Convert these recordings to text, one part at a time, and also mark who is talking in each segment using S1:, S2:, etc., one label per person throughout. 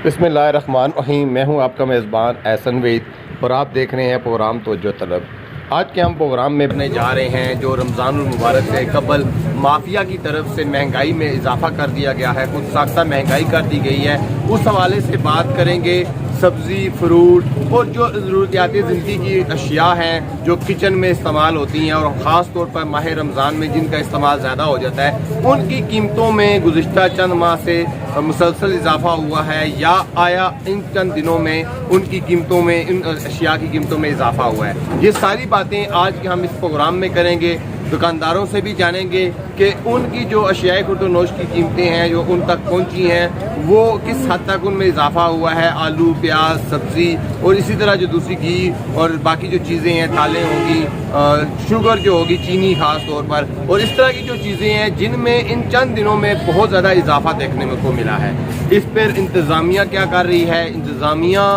S1: बिस्मिल्लाहिर्रहमानिर्रहीम। मैं हूं आपका मेज़बान एहसन वहीद और आप देख रहे हैं प्रोग्राम तवज्जो तलब। आज के हम प्रोग्राम में अपने जा रहे हैं जो रमज़ानुल मुबारक से कबल माफिया की तरफ से महंगाई में इजाफा कर दिया गया है, कुछ साख्ता महंगाई कर दी गई है, उस हवाले से बात करेंगे। सब्ज़ी, फ्रूट और जो ज़रूरियाती ज़िंदगी की अशिया हैं जो किचन में इस्तेमाल होती हैं और ख़ास तौर पर माह रमज़ान में जिनका इस्तेमाल ज़्यादा हो जाता है, उनकी कीमतों में गुज़िश्ता चंद माह से मुसलसल इजाफा हुआ है या आया इन चंद दिनों में उनकी कीमतों में, इन अशिया की कीमतों में इजाफा हुआ है। ये सारी बातें आज के हम इस प्रोग्राम में करेंगे। दुकानदारों से भी जानेंगे कि उनकी जो अशियाए खुर्दोनोश की कीमतें हैं जो उन तक पहुंची हैं वो किस हद तक उनमें इजाफा हुआ है। आलू, प्याज, सब्ज़ी और इसी तरह जो दूसरी घी और बाकी जो चीज़ें हैं, दालें होगी, शुगर जो होगी, चीनी ख़ास तौर पर, और इस तरह की जो चीज़ें हैं जिनमें इन चंद दिनों में बहुत ज़्यादा इजाफा देखने को मिला है। इस पर इंतज़ामिया क्या कर रही है? इंतज़ामिया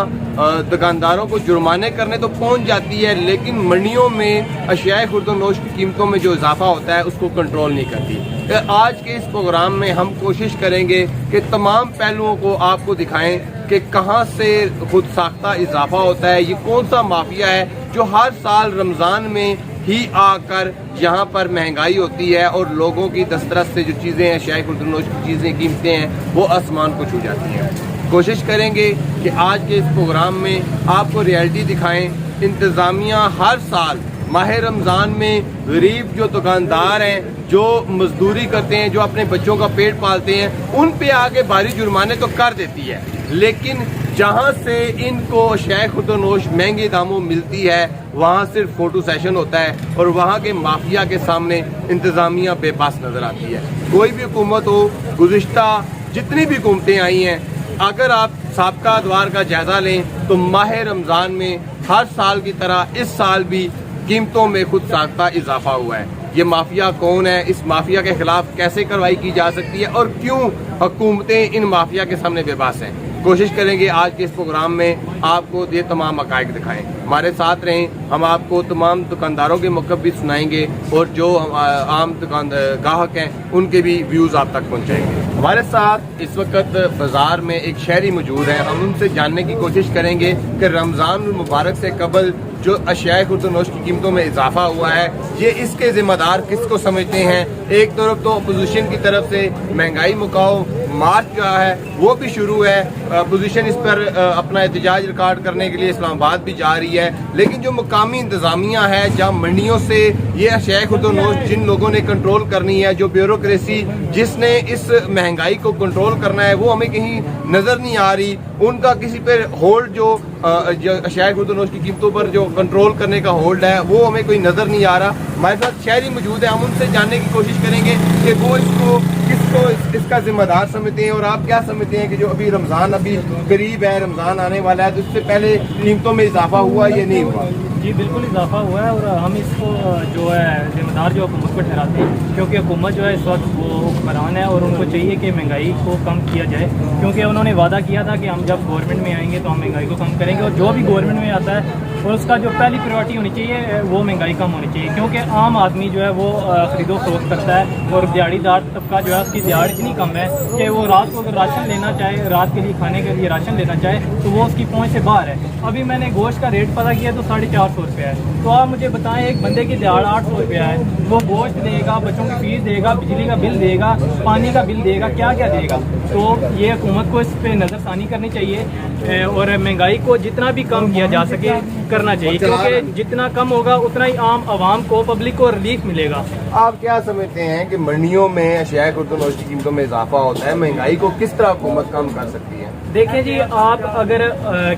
S1: दुकानदारों को जुर्माने करने तो पहुंच जाती है, लेकिन मंडियों में अशियाए खुर्दोनोश की कीमतों में जो इजाफा होता है उसको कंट्रोल नहीं करती। आज के इस प्रोग्राम में हम कोशिश करेंगे कि तमाम पहलुओं को आपको दिखाएं कि कहां से खुद साख्ता इजाफा होता है, ये कौन सा माफिया है जो हर साल रमज़ान में ही आकर यहाँ पर महंगाई होती है और लोगों की दस्तरस से जो चीज़ें हैं, अशियाए खुर्दोनोश की चीज़ें, कीमतें हैं, वो आसमान को छू जाती हैं। कोशिश करेंगे कि आज के इस प्रोग्राम में आपको रियलिटी दिखाएं। इंतज़ामिया हर साल माह रमज़ान में गरीब जो दुकानदार हैं, जो मजदूरी करते हैं, जो अपने बच्चों का पेट पालते हैं, उन पे आगे भारी जुर्माने तो कर देती है, लेकिन जहां से इनको अशियाए खुर्दोनोश महंगे दामों मिलती है वहां सिर्फ फोटो सेशन होता है और वहां के माफिया के सामने इंतज़ामिया बेबस नजर आती है। कोई भी हुकूमत हो, गुज़िश्ता जितनी भी हुकूमतें आई हैं, अगर आप साबका अदवार का जायजा लें तो माह रमज़ान में हर साल की तरह इस साल भी कीमतों में खुद साख्ता इजाफा हुआ है। ये माफिया कौन है, इस माफिया के खिलाफ कैसे कार्रवाई की जा सकती है और क्यों हुकूमतें इन माफिया के सामने बेबस हैं, कोशिश करेंगे आज के इस प्रोग्राम में आपको ये तमाम हक़ाइक़ दिखाएं। हमारे साथ रहें, हम आपको तमाम दुकानदारों के मौक़िफ़ भी सुनाएंगे और जो आम ग्राहक हैं उनके भी व्यूज़ आप तक पहुँचाएंगे। हमारे साथ इस वक्त बाज़ार में एक शहरी मौजूद है, हम उनसे जानने की कोशिश करेंगे कि रमज़ान मुबारक से कबल जो अशियाए खुर्दोनोश की कीमतों में इजाफा हुआ है, ये इसके ज़िम्मेदार किसको समझते हैं। एक तरफ तो अपोजिशन की तरफ से महंगाई मुकाओ मार्च जो है वो भी शुरू है, अपोजिशन इस पर अपना एहतजाज रिकॉर्ड करने के लिए इस्लामाबाद भी जा रही है, लेकिन जो मुकामी इंतज़ामिया है, जहाँ मंडियों से ये अशियाए खुर्दोनोश जिन लोगों ने कंट्रोल करनी है, जो ब्यूरोक्रेसी जिसने इस महंगाई को कंट्रोल करना है, वो हमें कहीं नज़र नहीं आ रही। उनका किसी पर होल्ड जो अशियाए खुर्दोनोश की कीमतों पर जो कंट्रोल करने का होल्ड है वो हमें कोई नज़र नहीं आ रहा। हमारे साथ शहरी मौजूद है, हम उनसे जानने की कोशिश करेंगे कि वो किसको इसका जिम्मेदार समझते हैं और आप क्या समझते हैं कि जो अभी रमज़ान अभी करीब है, रमज़ान आने वाला है, तो इससे पहले कीमतों में इजाफा हुआ या नहीं हुआ?
S2: जी बिल्कुल इजाफा हुआ है और हम इसको जो है जिम्मेदार जो हुकूमत को ठहराते हैं, क्योंकि हुकूमत जो है इस वक्त वो हुक्मरान है और उनको चाहिए कि महंगाई को कम किया जाए, क्योंकि उन्होंने वादा किया था कि हम जब गवर्नमेंट में आएंगे तो हम महंगाई को कम करेंगे, और जो भी गवर्नमेंट में आता है और उसका जो पहली प्रायोरिटी होनी चाहिए वो महंगाई कम होनी चाहिए, क्योंकि आम आदमी जो है वो खरीदो फरोख्त करता है और दिहाड़ीदार तबका जो है उसकी दिहाड़ इतनी कम है कि वो रात को अगर राशन लेना चाहे, रात के लिए खाने के लिए राशन लेना चाहे तो वो उसकी पहुँच से बाहर है। अभी मैंने गोश्त का रेट पता किया तो 450 रुपये है, तो आप मुझे बताएं एक बंदे की दिहाड़ 800 रुपया है, वो गोश्त देगा, बच्चों की फीस देगा, बिजली का बिल देगा, पानी का बिल देगा, क्या क्या देगा। तो ये हुकूमत को इस पर नज़रसानी करनी चाहिए और महंगाई को जितना भी कम किया जा सके करना चाहिए, क्योंकि जितना कम होगा उतना ही आम आवाम को, पब्लिक को रिलीफ मिलेगा।
S1: आप क्या समझते हैं कि मंडियों में अशियाए खुर्दोनोश की कीमतों में इजाफा होता है, महंगाई को किस तरह हुकूमत कम कर सकती है?
S2: देखिए जी, आप अगर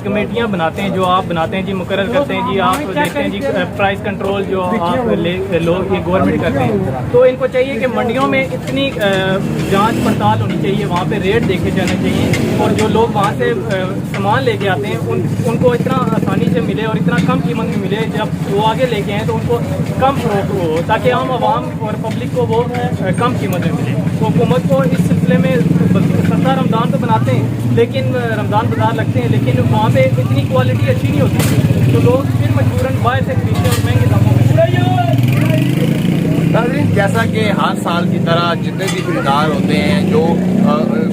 S2: कमेटियां बनाते हैं, जो आप बनाते हैं जी, मुकर्रर करते हैं जी, आप देखते हैं जी प्राइस कंट्रोल जो आप लोग ये गवर्नमेंट करते हैं, तो इनको चाहिए कि मंडियों में इतनी जांच पड़ताल होनी चाहिए, वहाँ पे रेट देखे जाने चाहिए और जो लोग वहाँ से सामान लेके आते हैं उनको इतना आसानी से मिले और इतना कम कीमत में मिले, जब वो आगे लेके आए तो उनको कम फरोख्त हो, ताकि आम आवाम और पब्लिक को वो कम कीमत में मिले। तो हुकूमत को इस सिलसिले में सस्ता रमज़ान तो बनाते हैं, लेकिन रमज़ान बाजार लगते हैं, लेकिन वहाँ पे इतनी क्वालिटी अच्छी नहीं होती, तो लोग फिर मजबूरन बाहर से खरीदते हैं और महंगे दामों में।
S1: नाज़रीन, जैसा कि हर साल की तरह जितने भी खरीदार होते हैं जो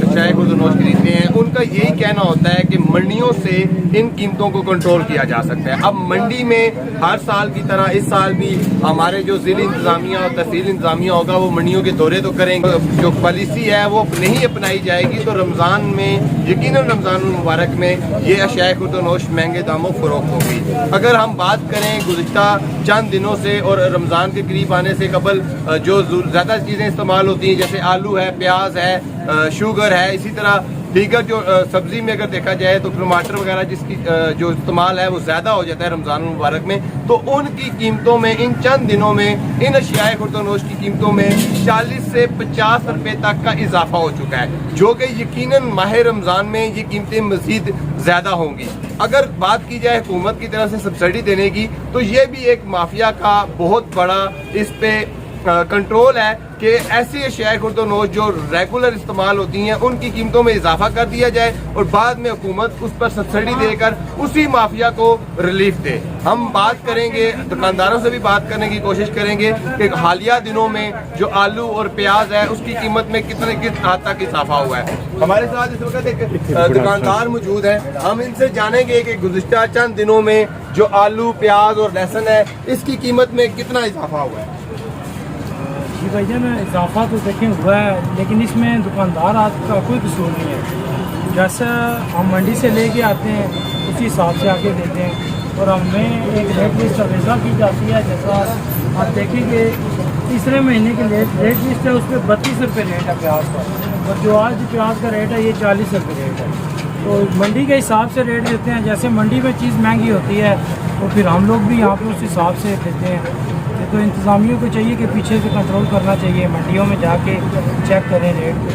S1: अशाए खुर्दनोश खरीदते हैं उनका यही कहना होता है कि मंडियों से इन कीमतों को कंट्रोल किया जा सकता है। अब मंडी में हर साल की तरह इस साल भी हमारे जो ज़िला इंतज़ामिया और तहसील इंतज़ामिया होगा वो मंडियों के दौरे तो करेंगे, जो पॉलिसी है वो नहीं अपनाई जाएगी तो रमज़ान में यकीनन रमज़ान मुबारक में ये अशाए खुर्दनोश महंगे दामों फ़रोख्त होगी। अगर हम बात करें गुज़िश्ता चंद दिनों से और रमज़ान के करीब आने से कबल जो ज़्यादा चीज़ें इस्तेमाल होती हैं जैसे आलू है, प्याज है, शुगर है, इसी तरह दीगर जो सब्ज़ी में अगर देखा जाए तो टमाटर वगैरह जिसकी जो इस्तेमाल है वो ज़्यादा हो जाता है रमज़ान मुबारक में, तो उनकी कीमतों में इन चंद दिनों में इन अशियाए खुर्दनोश की कीमतों में 40 से 50 रुपये तक का इजाफा हो चुका है, जो कि यकीनन माह रमज़ान में ये कीमतें मज़ीद ज़्यादा होंगी। अगर बात की जाए हुकूमत की तरफ से सब्सिडी देने की तो ये भी एक माफिया का बहुत बड़ा इस पे कंट्रोल है कि ऐसी अशियाए खुर्दनोश जो रेगुलर इस्तेमाल होती हैं उनकी कीमतों में इजाफा कर दिया जाए और बाद में हुकूमत उस पर सब्सिडी देकर उसी माफिया को रिलीफ दे। हम बात करेंगे, दुकानदारों से भी बात करने की कोशिश करेंगे कि हालिया दिनों में जो आलू और प्याज है उसकी कीमत में किस हद तक इजाफा हुआ है। हमारे साथ इस वक्त एक दुकानदार मौजूद है, हम इनसे जानेंगे कि गुज़िश्ता चंद दिनों में जो आलू, प्याज और लहसुन है इसकी कीमत में कितना इजाफा हुआ है।
S2: जी भाईजान, इजाफा तो देखें हुआ है लेकिन इसमें दुकानदार का कोई कसूर नहीं है। जैसा हम मंडी से लेके आते हैं उसी हिसाब से आके देते हैं और हमें एक रेट लिस्ट अवेजा की जाती है। जैसा आप देखेंगे तीसरे महीने की रेट लिस्ट है, उस पर 32 रुपये रेट है प्याज का, और जो आज प्याज का रेट है ये 40 रुपये रेट है। तो मंडी के हिसाब से रेट देते हैं। जैसे मंडी में चीज़ महंगी होती है तो फिर हम लोग भी यहाँ पर उस हिसाब से देते हैं। तो इंतज़ामियों को चाहिए कि पीछे से कंट्रोल करना चाहिए, मंडियों में जाके चेक करें रेट को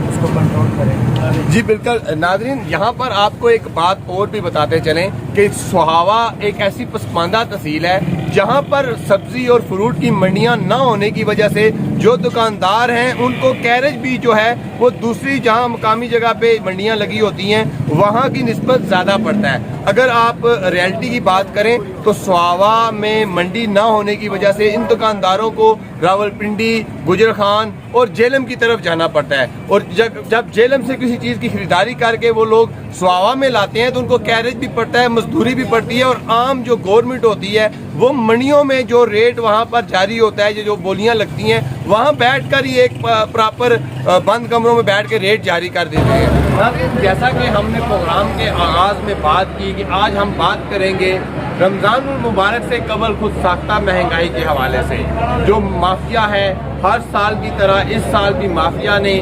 S2: उसको कंट्रोल करें।
S1: जी बिल्कुल नाज़रीन, यहाँ पर आपको एक बात और भी बताते चलें कि सुहावा एक ऐसी पसमानदा तहसील है जहाँ पर सब्ज़ी और फ्रूट की मंडियाँ ना होने की वजह से जो दुकानदार हैं उनको कैरेज भी जो है वो दूसरी जहाँ मकामी जगह पे मंडियाँ लगी होती हैं वहाँ की निस्बत ज़्यादा पड़ता है। अगर आप रियलिटी की बात करें तो सुहावा में मंडी ना होने की वजह से इन दुकानदारों को रावलपिंडी, गुजरखान और जेलम की तरफ जाना पड़ता है, और जब जेलम से किसी चीज़ की खरीदारी करके वो लोग सुहावा में लाते हैं तो उनको कैरेज भी पड़ता है, मजदूरी भी पड़ती है, और आम जो गवर्नमेंट होती है वो मंडियों में जो रेट वहाँ पर जारी होता है, जो बोलियाँ लगती हैं वहाँ बैठ कर ही एक प्रॉपर बंद कमरों में बैठ के रेट जारी कर देते हैं। जैसा कि हमने प्रोग्राम के आगाज़ में बात की कि आज हम बात करेंगे रमज़ान मुबारक से कबल खुद साख्ता महंगाई के हवाले से। जो माफिया है हर साल की तरह इस साल भी माफिया ने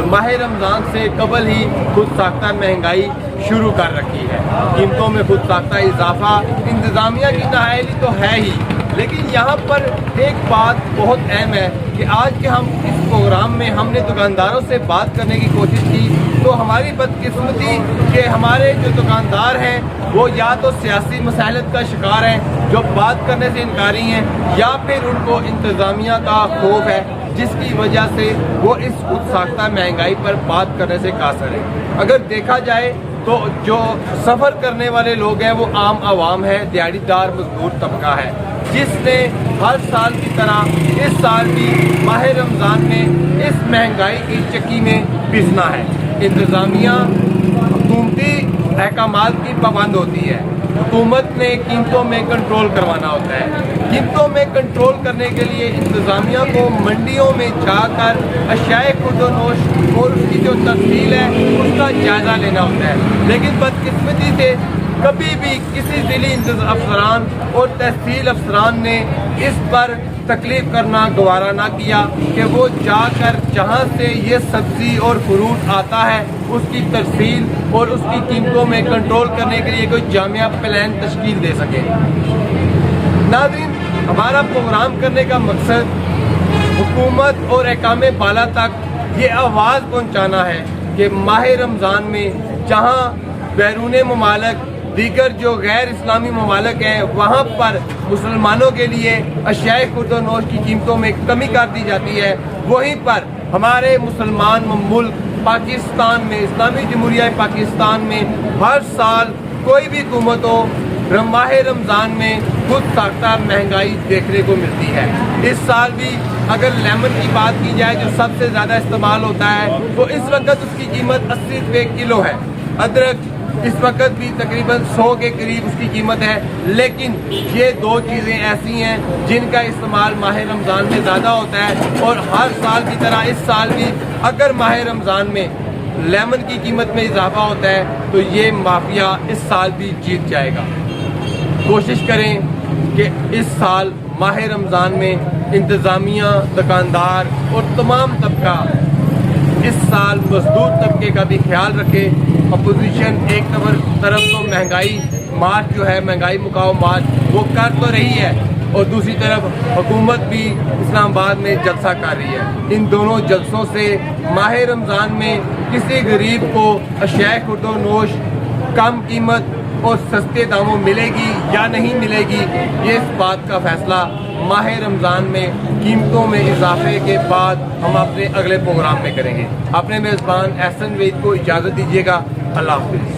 S1: माह रमज़ान से कबल ही खुद साख्ता महंगाई शुरू कर रखी है। कीमतों में खुद साख्ता इजाफा इंतज़ामिया की नाअहली तो है ही, लेकिन यहाँ पर एक बात बहुत अहम है कि आज के हम इस प्रोग्राम में हमने दुकानदारों से बात करने की कोशिश की तो हमारी बदकिस्मती कि हमारे जो दुकानदार हैं वो या तो सियासी मसाइलत का शिकार हैं जो बात करने से इनकारी हैं, या फिर उनको इंतज़ामिया का खौफ है जिसकी वजह से वो इस खुद साख्ता महंगाई पर बात करने से कासर है। अगर देखा जाए तो जो सफ़र करने वाले लोग हैं वो आम आवाम है, दिहाड़ीदार मजदूर तबका है, जिसने हर साल की तरह इस साल भी माह रमज़ान में इस महंगाई की चक्की में पिसना है। इंतज़ामिया हुकूमती अहकामात की पाबंद होती है, हुकूमत ने कीमतों में कंट्रोल करवाना होता है। कीमतों में कंट्रोल करने के लिए इंतज़ामिया को मंडियों में जाकर अशियाए खुर्दनोश और उसकी जो तफसील है उसका जायज़ा लेना होता है, लेकिन बदकिस्मती से कभी भी किसी ज़िली अफसरान और तहसील अफसरान ने इस पर तकलीफ करना गवारा ना किया कि वो जाकर जहाँ से ये सब्ज़ी और फ्रूट आता है उसकी तफसील और उसकी कीमतों में कंट्रोल करने के लिए कोई जामिया प्लान तश्कील दे सके। नाज़रीन, हमारा प्रोग्राम करने का मकसद हुकूमत और अहकामे बाला तक ये आवाज़ पहुँचाना है कि माह रमज़ान में जहाँ बैरून ममालिक दीगर जो गैर इस्लामी ममालिक हैं वहाँ पर मुसलमानों के लिए अशियाए खुर्दनोश की कीमतों में कमी कर दी जाती है, वहीं पर हमारे मुसलमान मुल्क पाकिस्तान में, इस्लामी जमहूरिया पाकिस्तान में हर साल कोई भी हुकूमत हो माह रमज़ान में खुद साख्ता महंगाई देखने को मिलती है। इस साल भी अगर लेमन की बात की जाए जो सबसे ज़्यादा इस्तेमाल होता है, तो इस वक्त उसकी कीमत 80 रुपये किलो है। अदरक इस वक्त भी तकरीबन 100 के करीब उसकी कीमत है। लेकिन ये दो चीज़ें ऐसी हैं जिनका इस्तेमाल माह रमज़ान में ज़्यादा होता है, और हर साल की तरह इस साल भी अगर माह रमज़ान में लेमन की कीमत में इजाफा होता है तो ये माफिया इस साल भी जीत जाएगा। कोशिश करें कि इस साल माह रमज़ान में इंतज़ामिया, दुकानदार और तमाम तबका इस साल मजदूर तबके का भी ख्याल रखे। अपोजिशन एक तरफ तो महंगाई मार्च जो है, महंगाई मुकाओ मार्च वो कर तो रही है, और दूसरी तरफ हुकूमत भी इस्लामाबाद में जलसा कर रही है। इन दोनों जलसों से माह रमज़ान में किसी गरीब को अशियाए खुर्दोनोश कम कीमत और सस्ते दामों मिलेगी या नहीं मिलेगी, ये इस बात का फैसला माह रमज़ान में कीमतों में इजाफे के बाद हम अपने अगले प्रोग्राम में करेंगे। अपने मेज़बान एहसन वहीद को इजाज़त दीजिएगा। अल्लाह हाफ़िज़।